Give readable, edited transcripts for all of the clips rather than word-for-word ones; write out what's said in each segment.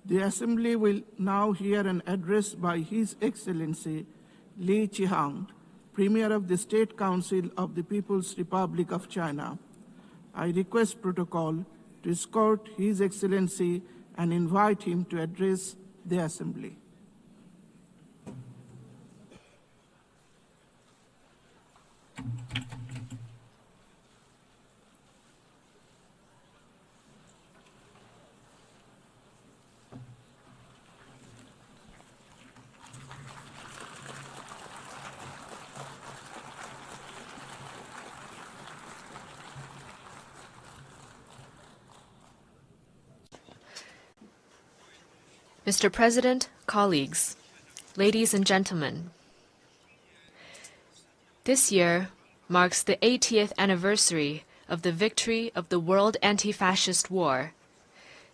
The Assembly will now hear an address by His Excellency Li Qiang, Premier of the State Council of the People's Republic of China. I request protocol to escort His Excellency and invite him to address the Assembly. Mr. President, colleagues, ladies and gentlemen, this year marks the 80th anniversary of the victory of the World Anti-Fascist War.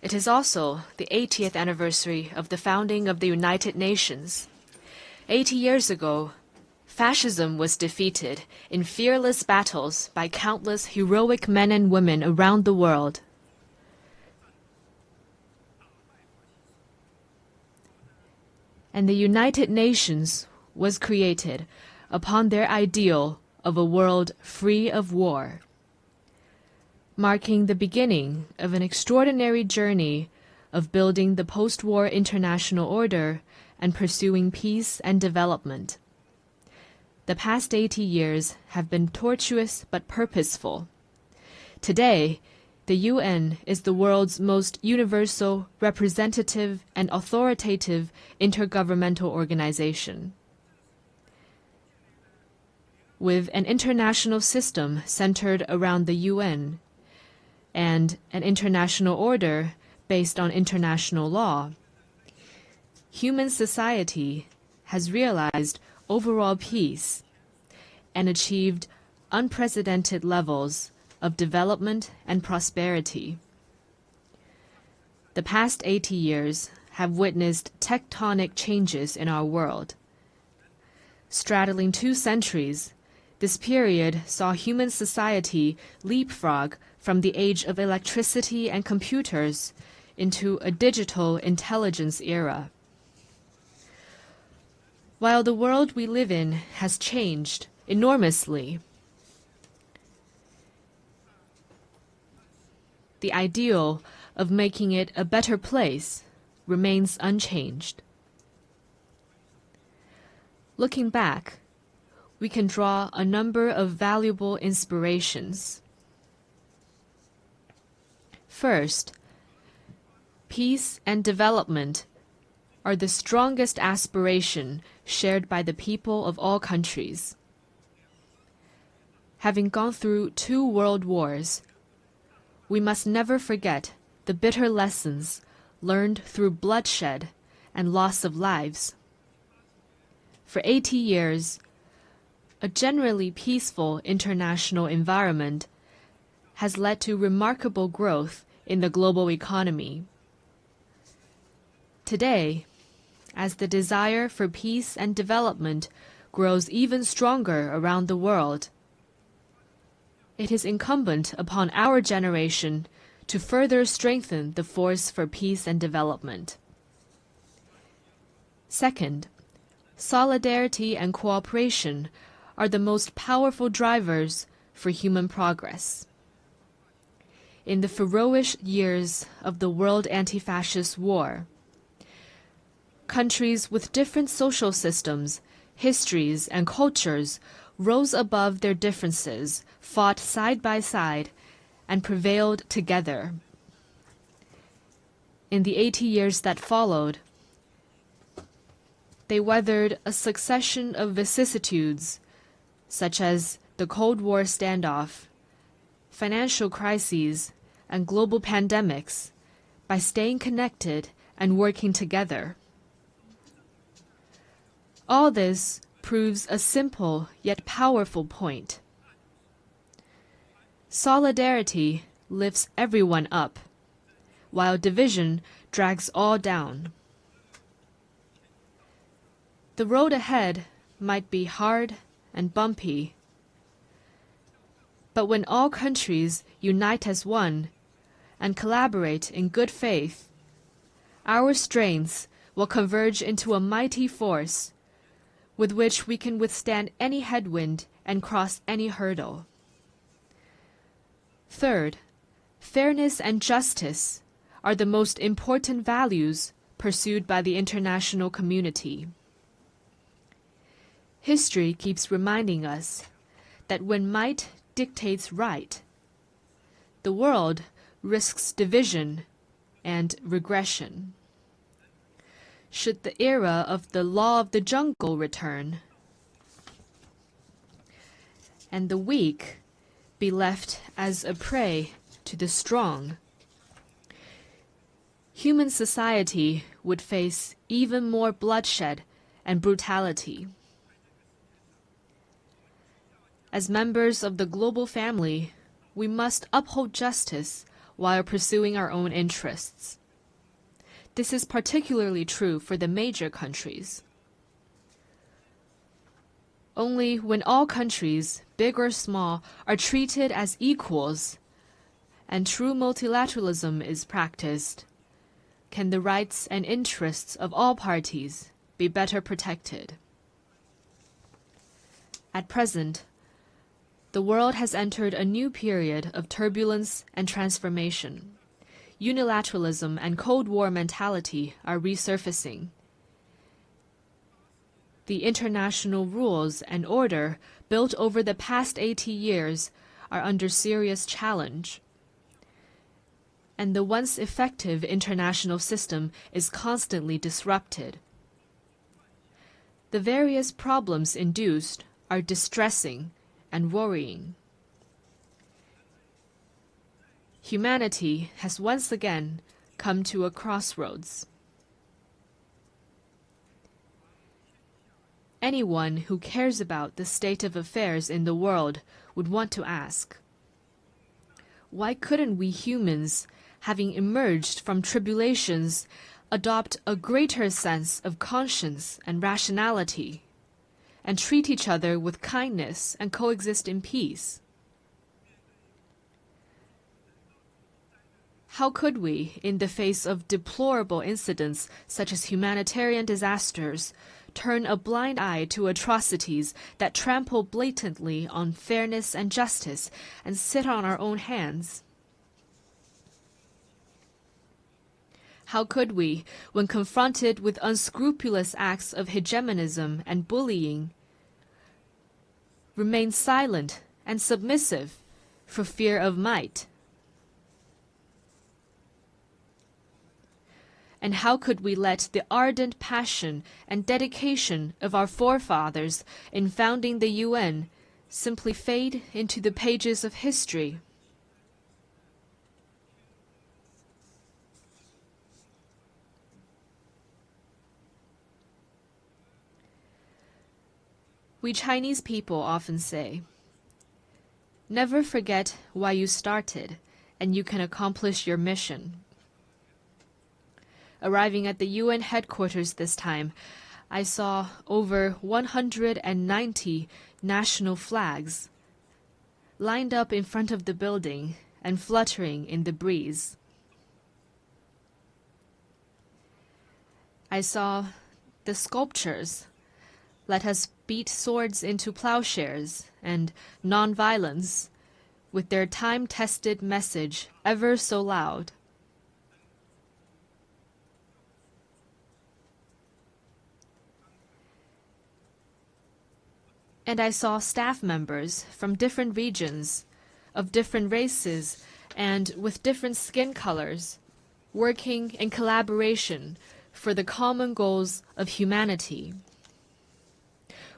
It is also the 80th anniversary of the founding of the United Nations. 80 years ago, fascism was defeated in fearless battles by countless heroic men and women around the world. And the United Nations was created upon their ideal of a world free of war, marking the beginning of an extraordinary journey of building the post-war international order and pursuing peace and development. The past 80 years have been tortuous but purposeful. Today, the UN is the world's most universal, representative, and authoritative intergovernmental organization. With an international system centered around the UN and an international order based on international law, human society has realized overall peace and achieved unprecedented levels of development and prosperity. The past 80 years have witnessed tectonic changes in our world. Straddling 2 centuries, this period saw human society leapfrog from the age of electricity and computers into a digital intelligence era. While the world we live in has changed enormously, the ideal of making it a better place remains unchanged. Looking back, we can draw a number of valuable inspirations. First, peace and development are the strongest aspiration shared by the people of all countries. Having gone through 2 world wars, we must never forget the bitter lessons learned through bloodshed and loss of lives. For 80 years, a generally peaceful international environment has led to remarkable growth in the global economy. Today, as the desire for peace and development grows even stronger around the world, it is incumbent upon our generation to further strengthen the force for peace and development. Second, solidarity and cooperation are the most powerful drivers for human progress. In the ferocious years of the World Anti-Fascist War, countries with different social systems, histories, and cultures rose above their differences, fought side by side, and prevailed together. In the 80 years that followed, they weathered a succession of vicissitudes, such as the Cold War standoff, financial crises, and global pandemics, by staying connected and working together. All this proves a simple yet powerful point. Solidarity lifts everyone up, while division drags all down. The road ahead might be hard and bumpy, but when all countries unite as one and collaborate in good faith, our strengths will converge into a mighty force with which we can withstand any headwind and cross any hurdle. Third, fairness and justice are the most important values pursued by the international community. History keeps reminding us that when might dictates right, the world risks division and regression. Should the era of the law of the jungle return, and the weak be left as a prey to the strong, human society would face even more bloodshed and brutality. As members of the global family, we must uphold justice while pursuing our own interests. This is particularly true for the major countries. Only when all countries, big or small, are treated as equals and true multilateralism is practiced, can the rights and interests of all parties be better protected. At present, the world has entered a new period of turbulence and transformation. Unilateralism and Cold War mentality are resurfacing. The international rules and order built over the past 80 years are under serious challenge. And the once effective international system is constantly disrupted. The various problems induced are distressing and worrying. Humanity has once again come to a crossroads. Anyone who cares about the state of affairs in the world would want to ask, why couldn't we humans, having emerged from tribulations, adopt a greater sense of conscience and rationality, and treat each other with kindness and coexist in peace? How could we, in the face of deplorable incidents such as humanitarian disasters, turn a blind eye to atrocities that trample blatantly on fairness and justice and sit on our own hands? How could we, when confronted with unscrupulous acts of hegemonism and bullying, remain silent and submissive for fear of might? And how could we let the ardent passion and dedication of our forefathers in founding the UN simply fade into the pages of history? We Chinese people often say, never forget why you started, and you can accomplish your mission. Arriving at the UN headquarters this time, I saw over 190 national flags lined up in front of the building and fluttering in the breeze. I saw the sculptures, "Let us beat swords into plowshares," and "Nonviolence," with their time-tested message ever so loud. And I saw staff members from different regions, of different races, and with different skin colors, working in collaboration for the common goals of humanity.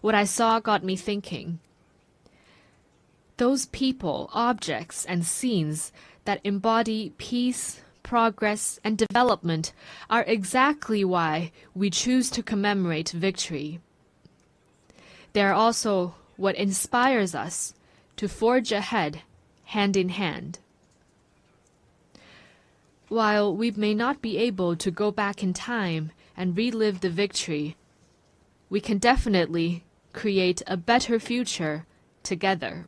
What I saw got me thinking. Those people, objects, and scenes that embody peace, progress, and development are exactly why we choose to commemorate victory. They are also what inspires us to forge ahead, hand in hand. While we may not be able to go back in time and relive the victory, we can definitely create a better future together.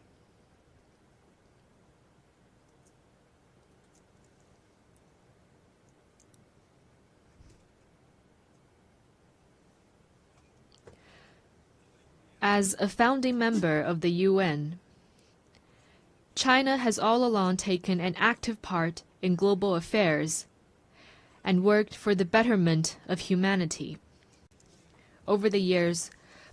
As a founding member of the UN, China has all along taken an active part in global affairs and worked for the betterment of humanity. Over the years,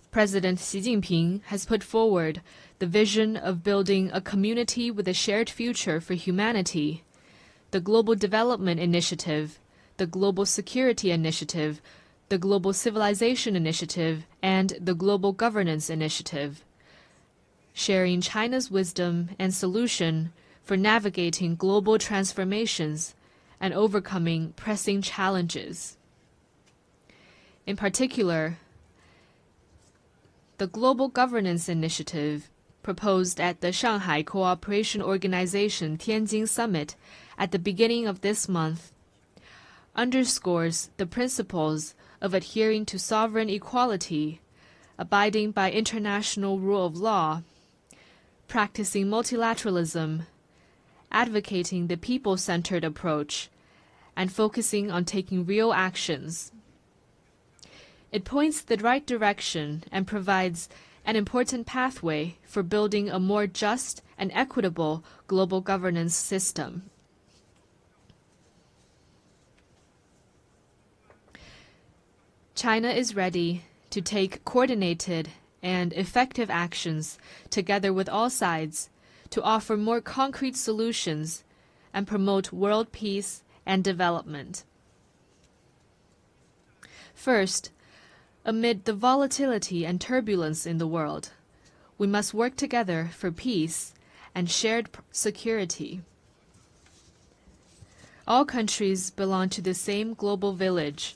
President Xi Jinping has put forward the vision of building a community with a shared future for humanity, the Global Development Initiative, the Global Security Initiative, the Global Civilization Initiative, and the Global Governance Initiative, sharing China's wisdom and solution for navigating global transformations and overcoming pressing challenges. In particular, the Global Governance Initiative, proposed at the Shanghai Cooperation Organization Tianjin Summit at the beginning of this month, underscores the principles of adhering to sovereign equality, abiding by international rule of law, practicing multilateralism, advocating the people-centered approach, and focusing on taking real actions. It points the right direction and provides an important pathway for building a more just and equitable global governance system. China is ready to take coordinated and effective actions together with all sides to offer more concrete solutions and promote world peace and development. First, amid the volatility and turbulence in the world, we must work together for peace and shared security. All countries belong to the same global village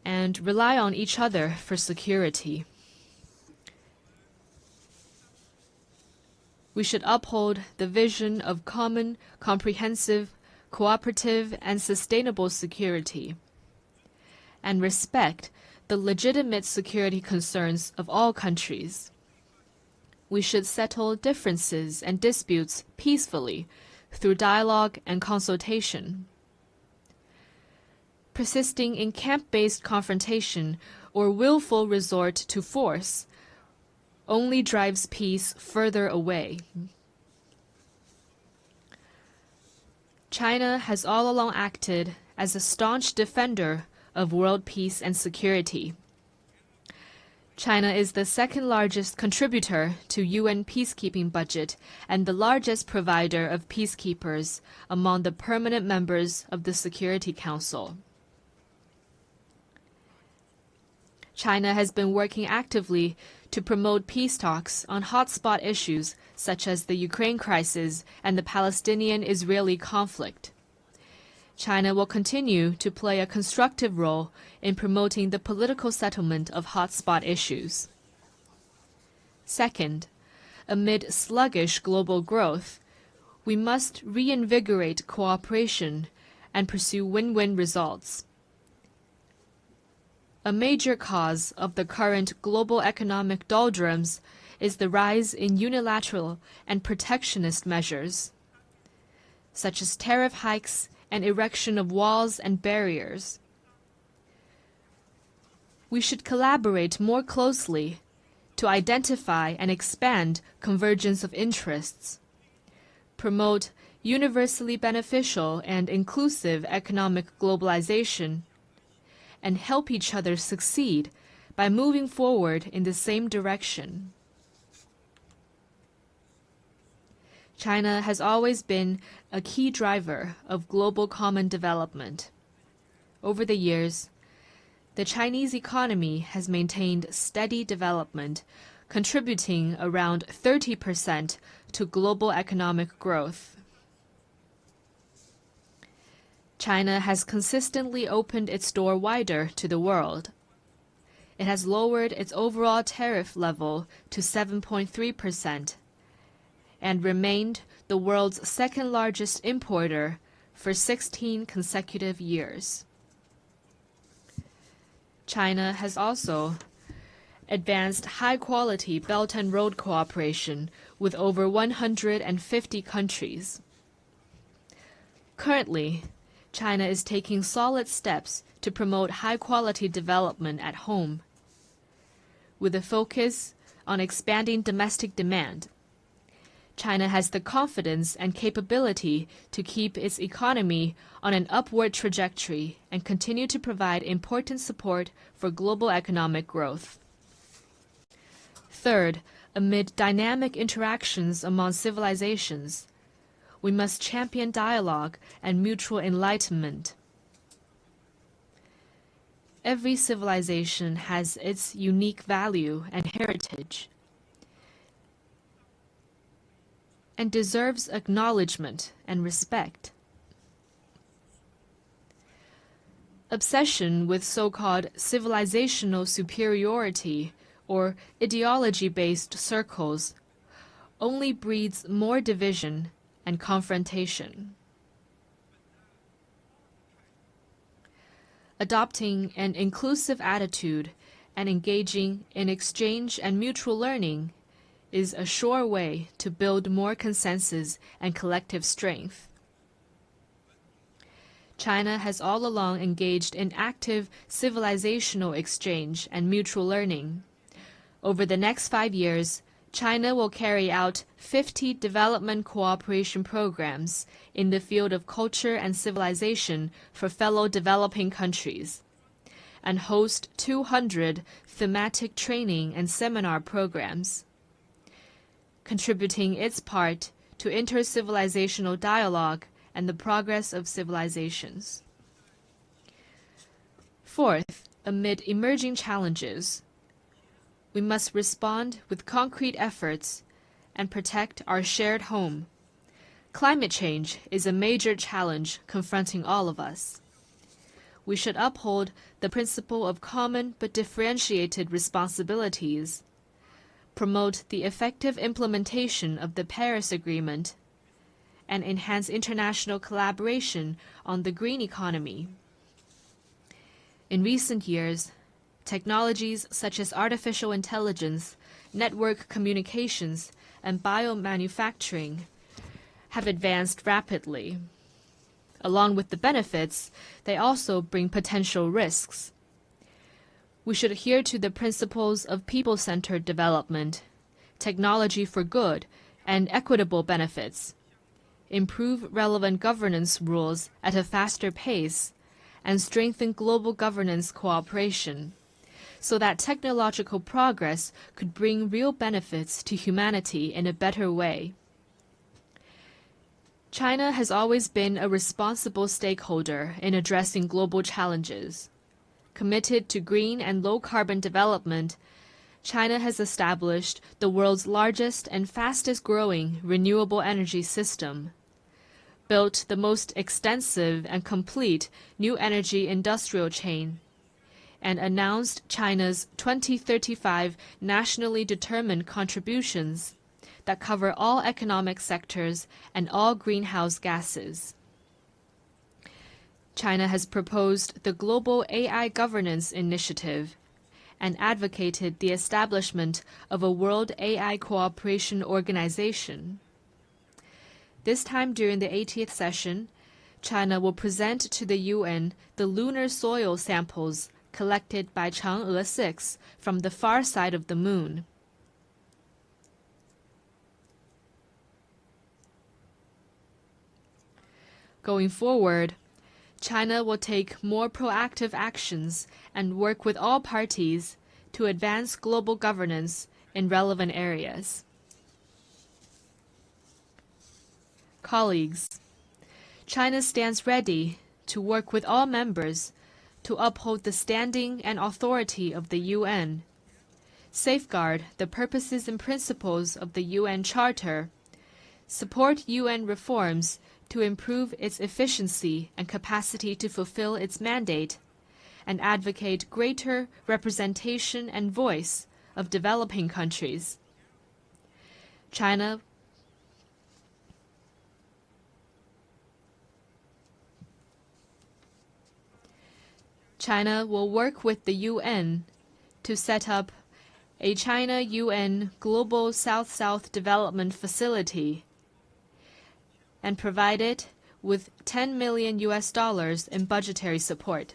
and rely on each other for security. We should uphold the vision of common, comprehensive, cooperative, and sustainable security, and respect the legitimate security concerns of all countries. We should settle differences and disputes peacefully through dialogue and consultation. Persisting in camp-based confrontation or willful resort to force only drives peace further away. China has all along acted as a staunch defender of world peace and security. China is the second largest contributor to UN peacekeeping budget and the largest provider of peacekeepers among the permanent members of the Security Council. China has been working actively to promote peace talks on hotspot issues such as the Ukraine crisis and the Palestinian-Israeli conflict. China will continue to play a constructive role in promoting the political settlement of hotspot issues. Second, amid sluggish global growth, we must reinvigorate cooperation and pursue win-win results. A major cause of the current global economic doldrums is the rise in unilateral and protectionist measures, such as tariff hikes and erection of walls and barriers. We should collaborate more closely to identify and expand convergence of interests, promote universally beneficial and inclusive economic globalization, and help each other succeed by moving forward in the same direction. China has always been a key driver of global common development. Over the years, the Chinese economy has maintained steady development, contributing around 30% to global economic growth. China has consistently opened its door wider to the world. It has lowered its overall tariff level to 7.3%. And remained the world's second-largest importer for 16 consecutive years. China has also advanced high-quality Belt and Road cooperation with over 150 countries. Currently, China is taking solid steps to promote high-quality development at home. with a focus on expanding domestic demand. China has the confidence and capability to keep its economy on an upward trajectory and continue to provide important support for global economic growth. Third, amid dynamic interactions among civilizations, we must champion dialogue and mutual enlightenment. Every civilization has its unique value and heritage, and deserves acknowledgement and respect. Obsession with so-called civilizational superiority or ideology-based circles only breeds more division and confrontation. Adopting an inclusive attitude and engaging in exchange and mutual learning is a sure way to build more consensus and collective strength. China has all along engaged in active civilizational exchange and mutual learning. Over the next 5 years, China will carry out 50 development cooperation programs in the field of culture and civilization for fellow developing countries, and host 200 thematic training and seminar programs, contributing its part to inter-civilizational dialogue and the progress of civilizations. Fourth, amid emerging challenges, we must respond with concrete efforts and protect our shared home. Climate change is a major challenge confronting all of us. We should uphold the principle of common but differentiated responsibilities, promote the effective implementation of the Paris Agreement, and enhance international collaboration on the green economy. In recent years, technologies such as artificial intelligence, network communications, and biomanufacturing have advanced rapidly. Along with the benefits, they also bring potential risks. We should adhere to the principles of people-centered development, technology for good, and equitable benefits, improve relevant governance rules at a faster pace, and strengthen global governance cooperation, so that technological progress could bring real benefits to humanity in a better way. China has always been a responsible stakeholder in addressing global challenges. Committed to green and low-carbon development, China has established the world's largest and fastest-growing renewable energy system, built the most extensive and complete new energy industrial chain, and announced China's 2035 nationally determined contributions that cover all economic sectors and all greenhouse gases. China has proposed the Global AI Governance Initiative and advocated the establishment of a World AI Cooperation Organization. This time during the 80th session, China will present to the UN the lunar soil samples collected by Chang'e 6 from the far side of the moon. Going forward, China will take more proactive actions and work with all parties to advance global governance in relevant areas. Colleagues, China stands ready to work with all members to uphold the standing and authority of the UN, safeguard the purposes and principles of the UN Charter, support UN reforms to improve its efficiency and capacity to fulfill its mandate, and advocate greater representation and voice of developing countries. China will work with the UN to set up a China-UN Global South-South Development Facility and provide it with $10 million in budgetary support.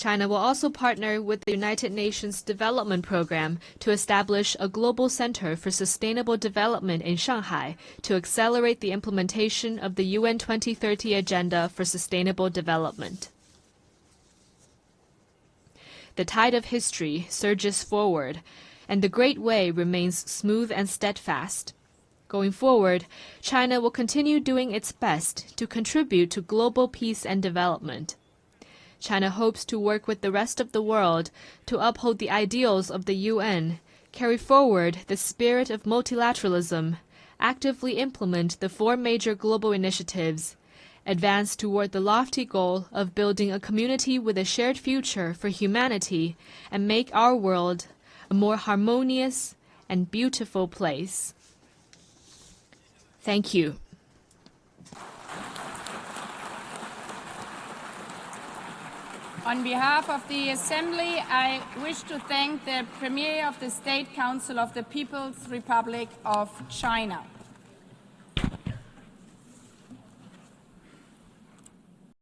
China will also partner with the United Nations Development Program to establish a global center for sustainable development in Shanghai to accelerate the implementation of the UN 2030 Agenda for Sustainable Development. The tide of history surges forward, and the Great Way remains smooth and steadfast. Going forward, China will continue doing its best to contribute to global peace and development. China hopes to work with the rest of the world to uphold the ideals of the UN, carry forward the spirit of multilateralism, actively implement the 4 major global initiatives, advance toward the lofty goal of building a community with a shared future for humanity, and make our world a more harmonious and beautiful place. Thank you. On behalf of the Assembly, I wish to thank the Premier of the State Council of the People's Republic of China.